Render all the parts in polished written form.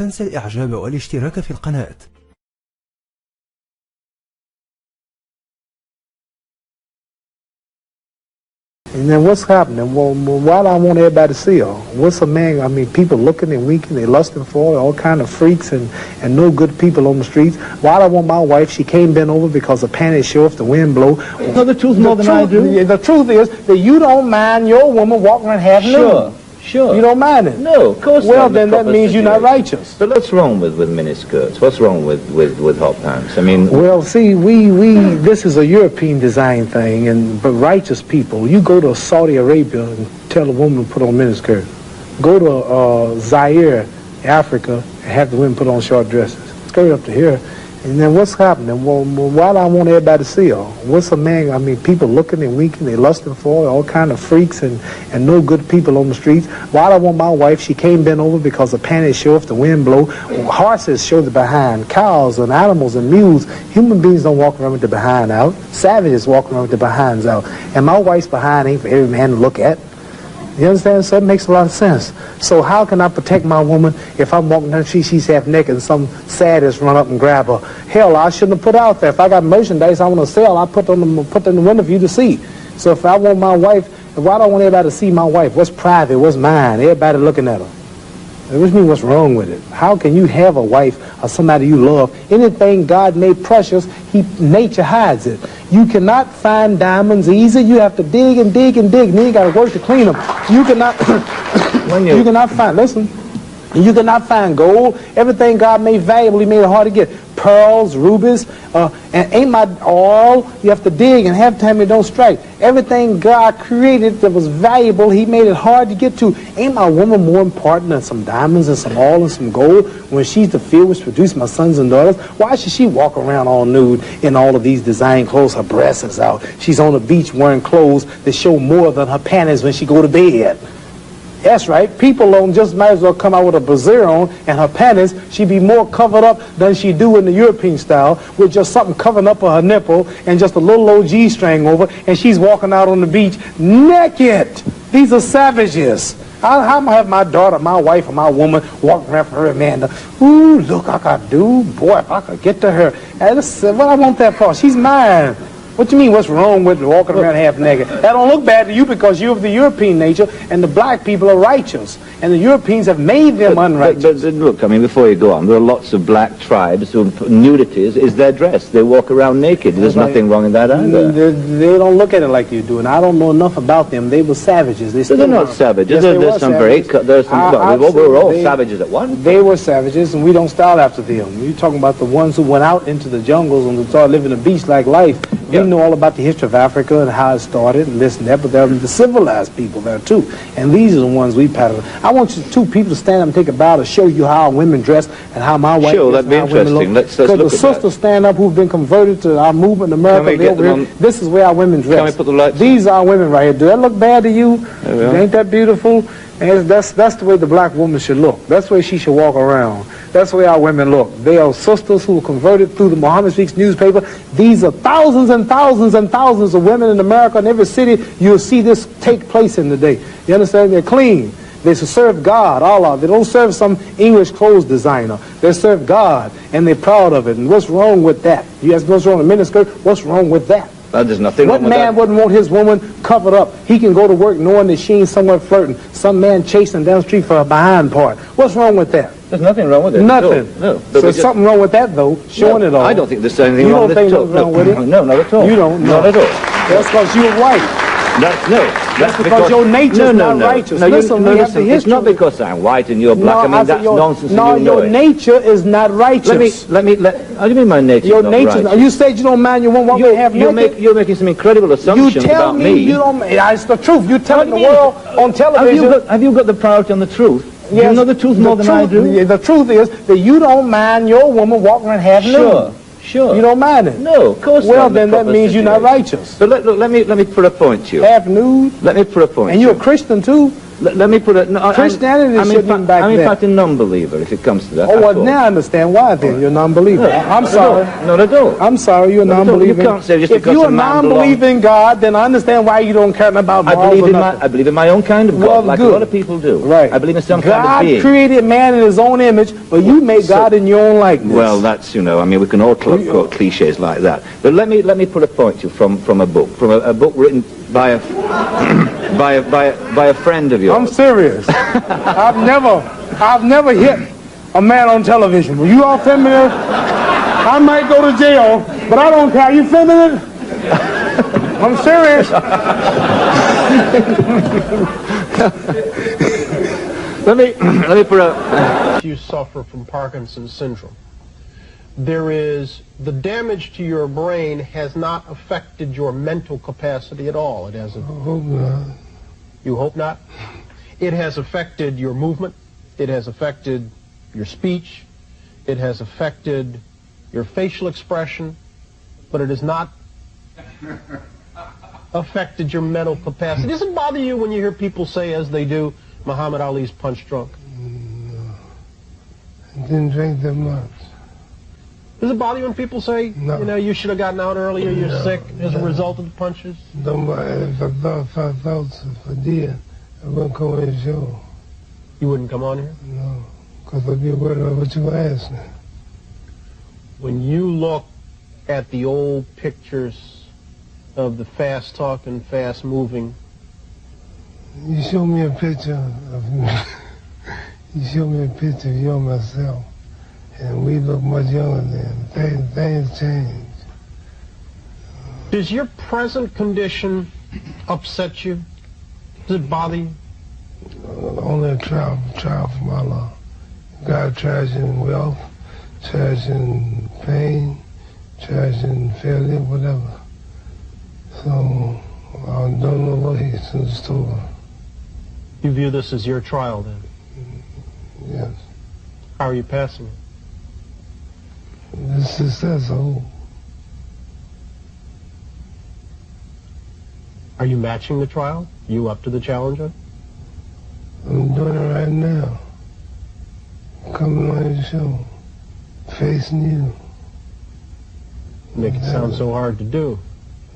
تنسى الإعجاب والاشتراك في القناة. And then what's happening? Well, why do I want everybody to see her? What's a man? I mean, people looking and winking, they lusting for her, all kind of freaks and no good people on the streets. Why do I want my wife? She can't bend over because her panties show if the wind blow. You know the truth more than I do? The truth is that you don't mind your woman walking around half nude. Sure. You don't mind it? No, of course not. Well, then that means you're not righteous. But what's wrong with miniskirts? What's wrong with hot pants? I mean... Well, see, this is a European design thing, but righteous people, you go to Saudi Arabia and tell a woman to put on miniskirt. Go to Zaire, Africa, and have the women put on short dresses. Skirt up to here. And then what's happening? Well, why do I want everybody to see her? What's a man? I mean, people looking and winking, they lusting for her, all kind of freaks and no good people on the streets. Why do I want my wife? She can't bend over because her panties show if the wind blow. Horses show the behind. Cows and animals and mules. Human beings don't walk around with the behind out. Savages walk around with the behinds out. And my wife's behind ain't for every man to look at. You understand? So it makes a lot of sense. So how can I protect my woman if I'm walking down the street, she's half naked and some sadist run up and grab her? Hell, I shouldn't have put out there. If I got merchandise I want to sell, I put it in the window for you to see. So if I want my wife, why do I want everybody to see my wife? What's private? What's mine? Everybody looking at her. Which means what's wrong with it? How can you have a wife or somebody you love? Anything God made precious, nature hides it. You cannot find diamonds easy. You have to dig and dig and dig, and then you got to work to clean them. You cannot, you cannot find, listen, you cannot find gold. Everything God made valuable, he made it hard to get. Pearls, rubies, and ain't my all. You have to dig, and half the time it don't strike. Everything God created that was valuable, he made it hard to get to. Ain't my woman more important than some diamonds and some oil and some gold when she's the field which produced my sons and daughters? Why should she walk around all nude in all of these design clothes? Her breasts is out. She's on the beach wearing clothes that show more than her panties when she go to bed. That's right. People don't just might as well come out with a brassiere on and her panties. She'd be more covered up than she do in the European style with just something covering up her nipple and just a little old G-string over, and she's walking out on the beach naked. These are savages. How am I have my daughter, my wife, or my woman walking around for her Amanda? Ooh, look, I could do. Boy, if I could get to her. And what I want that for? She's mine. What do you mean, what's wrong with walking around half naked? That don't look bad to you because you're of the European nature, and the black people are righteous. And the Europeans have made them unrighteous. But look, I mean, before you go on, there are lots of black tribes who nudity is their dress. They walk around naked. There's nothing wrong in that either. They don't look at it like you do, and I don't know enough about them. They were savages. They're not savages. Yes, there's some we're all savages at once. They were savages, and we don't style after them. You're talking about the ones who went out into the jungles and started living a beast-like life. We know all about the history of Africa and how it started and this and that, but there are the civilized people there too. And these are the ones we pattern. I want you two people to stand up and take a bow to show you how women dress and how my wife Sure, that'd be interesting. Let's look at that. Because the sisters stand up who've been converted to our movement in America. This is where our women dress. Can we put the lights These are women right here. Do that look bad to you? Ain't that beautiful? And that's the way the black woman should look. That's the way she should walk around. That's the way our women look. They are sisters who were converted through the Muhammad Speaks newspaper. These are thousands and thousands and thousands of women in America. In every city, you'll see this take place in the day. You understand? They're clean. They serve God, Allah. They don't serve some English clothes designer. They serve God, and they're proud of it. And what's wrong with that? You ask what's wrong with miniskirt? What's wrong with that? There's nothing wrong with that. What man wouldn't want his woman covered up? He can go to work knowing that she ain't somewhere flirting. Some man chasing down the street for her behind part. What's wrong with that? There's nothing wrong with it. Nothing. No. So there's something wrong with that, though, showing it all. I don't think there's anything wrong with it. You don't think there's wrong with it? No, not at all. You don't? Not at all. That's because you're white. That's because your nature's not righteous. No, listen, it's not because I'm white and you're black. I mean, that's nonsense. No, your nature is not righteous. How do you mean my nature is not righteous? You said you don't mind your woman walking half naked. You're making some incredible assumptions about me. You tell me it's the truth. You're telling the world on television. Have you got the priority on the truth? Yes, you know the truth more than I do? The truth is that you don't mind your woman walking around half nude. Sure. You don't mind it? No, of course not. Well, then that means you're not righteous. But look, let me put a point to you. Half nude? Let me put a point. And you're a Christian too? Let me put it. No, Christianity should be back I'm in then. fact a non-believer if it comes to that. Oh, well, now I understand why then. You're a non-believer. I'm sorry. No, I don't. I'm sorry, you're a non-believer. You can't say just if because you're a a man non-believing God, then I understand why you don't care about morals or nothing. I believe in my own kind of God, Well, like good. a lot of people do. Right. I believe in some kind of God being. created man in his own image, but you made God in your own likeness. Well, that's, you know, I mean, we can all quote cliches like that. But let me put a point to you from a book, a book written by a by a friend of yours. I'm serious. I've never hit a man on television. Were you all feminine? I might go to jail, but I don't care. You feminine? I'm serious. let me put a. You suffer from Parkinson's syndrome. There is the damage to your brain has not affected your mental capacity at all. It hasn't. I hope not. You hope not? It has affected your movement. It has affected your speech. It has affected your facial expression, but it has not affected your mental capacity. Does it bother you when you hear people say, as they do, Muhammad Ali's punch drunk? No. I didn't drink that much. Does it bother you when people say, No. you know, you should have gotten out earlier, you're No, sick as a no. result of the punches? If I did, I wouldn't come on the show. You wouldn't come on here? No, because I'd be worried about what you asked me. When you look at the old pictures of the fast-talking, fast-moving, You show me a picture of me. You show me a picture of you and myself, and we look much younger then. Things change. does your present condition upset you? Does it bother you? Only a trial from Allah. God tries you in wealth, tries you in pain, tries you in failure, whatever. So I don't know what he's in store. You view this as your trial, then? Yes. How are you passing it? This success, Are you matching the trial? You up to the challenge? I'm doing it right now. Coming on your show, facing you. Make it sound so hard to do.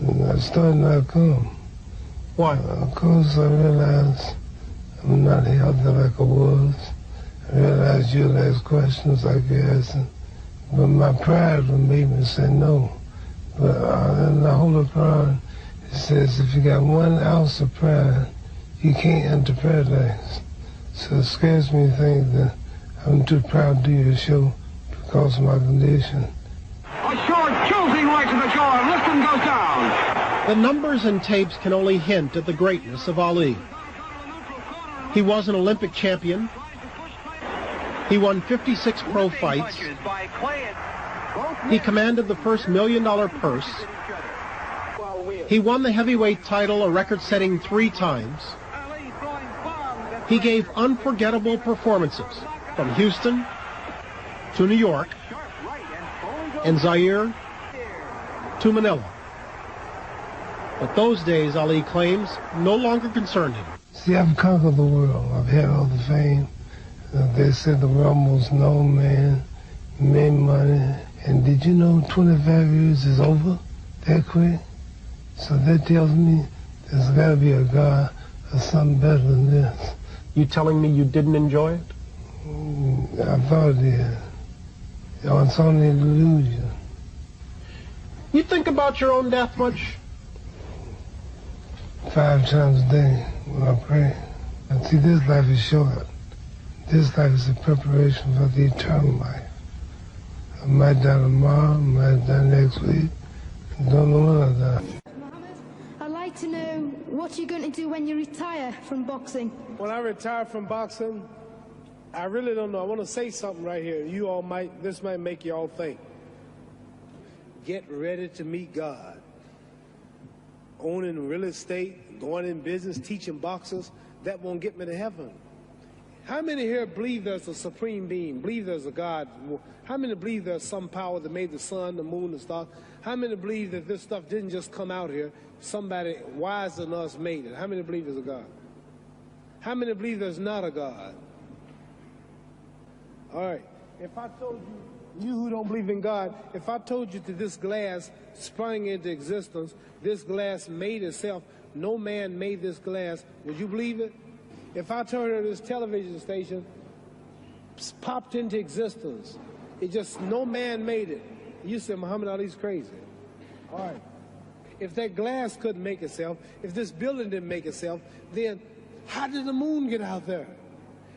And I started not come. Why? Because I realized I'm not healthy like I was. I realized you'll ask questions like you're asking. But my pride would make me say no. But in the Holy Quran, it says if you got 1 ounce of pride, you can't enter paradise. So it scares me to think that I'm too proud to do your show because of my condition. A short, jolting right to the jaw, and Liston goes down. The numbers and tapes can only hint at the greatness of Ali. He was an Olympic champion. He won 56 pro fights. He commanded the first $1 million purse. He won the heavyweight title a record-setting 3 times. He gave unforgettable performances from Houston to New York and Zaire to Manila. But those days, Ali claims, no longer concerned him. See, I've conquered the world. I've had all the fame. They said the world most known man, made money. And did you know 25 years is over that quick? So that tells me there's got to be a God or something better than this. You telling me you didn't enjoy it? I thought it did. It's only an illusion. You think about your own death much? 5 times a day when I pray. And see, this life is short. This life is a preparation for the eternal life. I might die tomorrow, I might die next week. I don't know when I die. Mohammed, I'd like to know what you're going to do when you retire from boxing. When I retire from boxing, I really don't know. I want to say something right here. This might make you all think. Get ready to meet God. Owning real estate, going in business, teaching boxers, that won't get me to heaven. How many here believe there's a supreme being, believe there's a God? How many believe there's some power that made the sun, the moon, the stars? How many believe that this stuff didn't just come out here? Somebody wiser than us made it. How many believe there's a God? How many believe there's not a God? All right. If I told you, you who don't believe in God, if I told you that this glass sprang into existence, this glass made itself, no man made this glass, would you believe it? If I told you this television station popped into existence, it just, no man made it, you said Muhammad Ali's crazy. All right. If that glass couldn't make itself, if this building didn't make itself, then how did the moon get out there?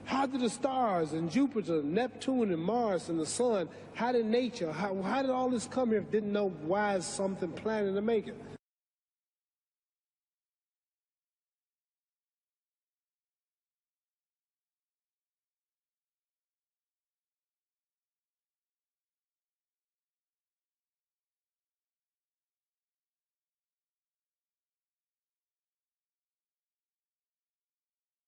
How did the stars and Jupiter, Neptune and Mars and the sun, how did nature, how did all this come here if it didn't know why is something planning to make it?